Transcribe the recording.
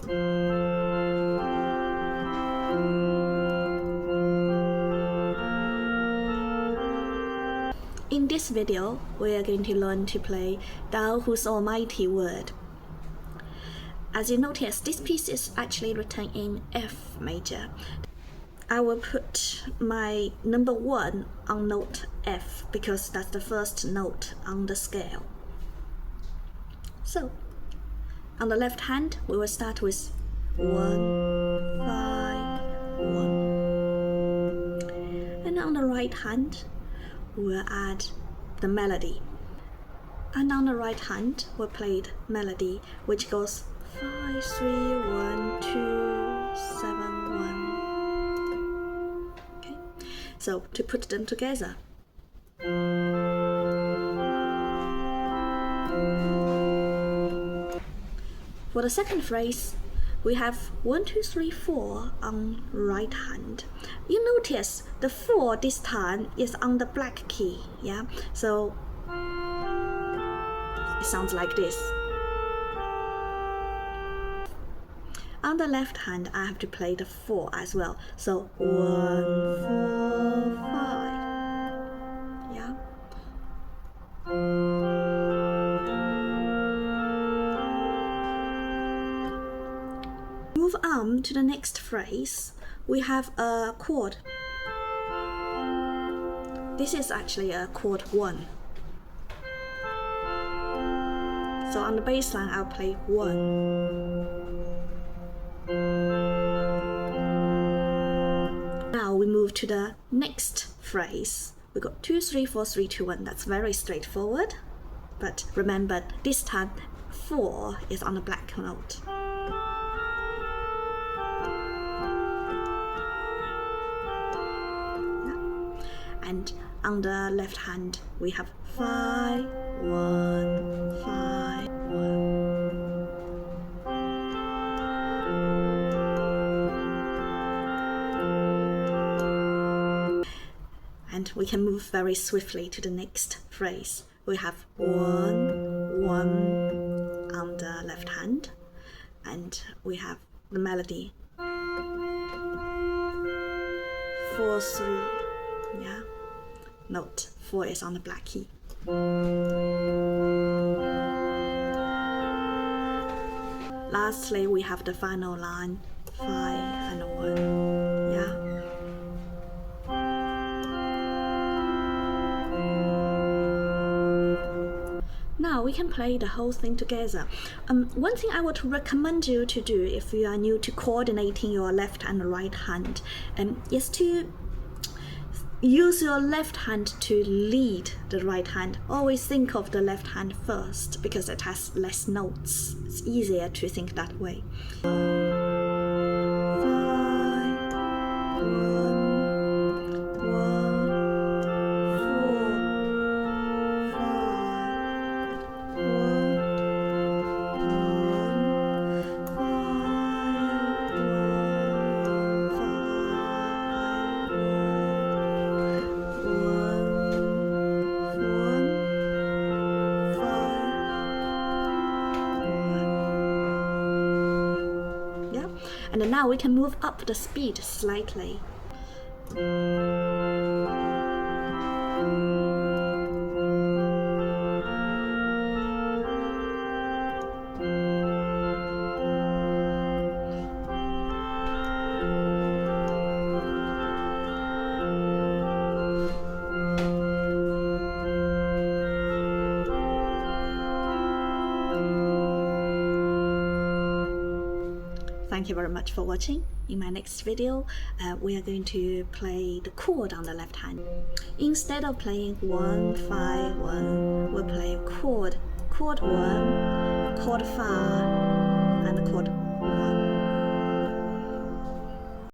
In this video, we are going to learn to play Thou Whose Almighty Word. As you notice, this piece is actually written in F major. I will put my number 1 on note F because that's the first note on the scale. So, on the left hand, we will start with 1, 5, 1. And on the right hand, we'll add the melody. And on the right hand, we'll play the melody, which goes 5, 3, 1, 2, 7, 1. Okay, so to put them together. For the second phrase, we have 1, 2, 3, 4 on right hand. You notice the 4 this time is on the black key, yeah? So it sounds like this. On the left hand, I have to play the 4 as well. So 1, 4, 5, yeah? Move on to the next phrase. We have a chord. This is actually a chord 1. So on the bass line, I'll play 1. Now we move to the next phrase. We got 2, 3, 4, 3, 2, 1. That's very straightforward. But remember, this time 4 is on the black note. And on the left hand, we have 5, 1, 5, 1. And we can move very swiftly to the next phrase. We have 1, 1 on the left hand, and we have the melody 4, 3, yeah. Note 4 is on the black key. Lastly, we have the final line 5 and 1, yeah. Now we can play the whole thing together. One thing I would recommend you to do if you are new to coordinating your left and right hand is to use your left hand to lead the right hand. Always think of the left hand first because it has less notes. It's easier to think that way. 5, 1, 1, 4, 5, 1. And then now we can move up the speed slightly. Thank you very much for watching. In my next video, we are going to play the chord on the left hand. Instead of playing 1, 5, 1, we'll play chord 1, chord 5, and chord 1.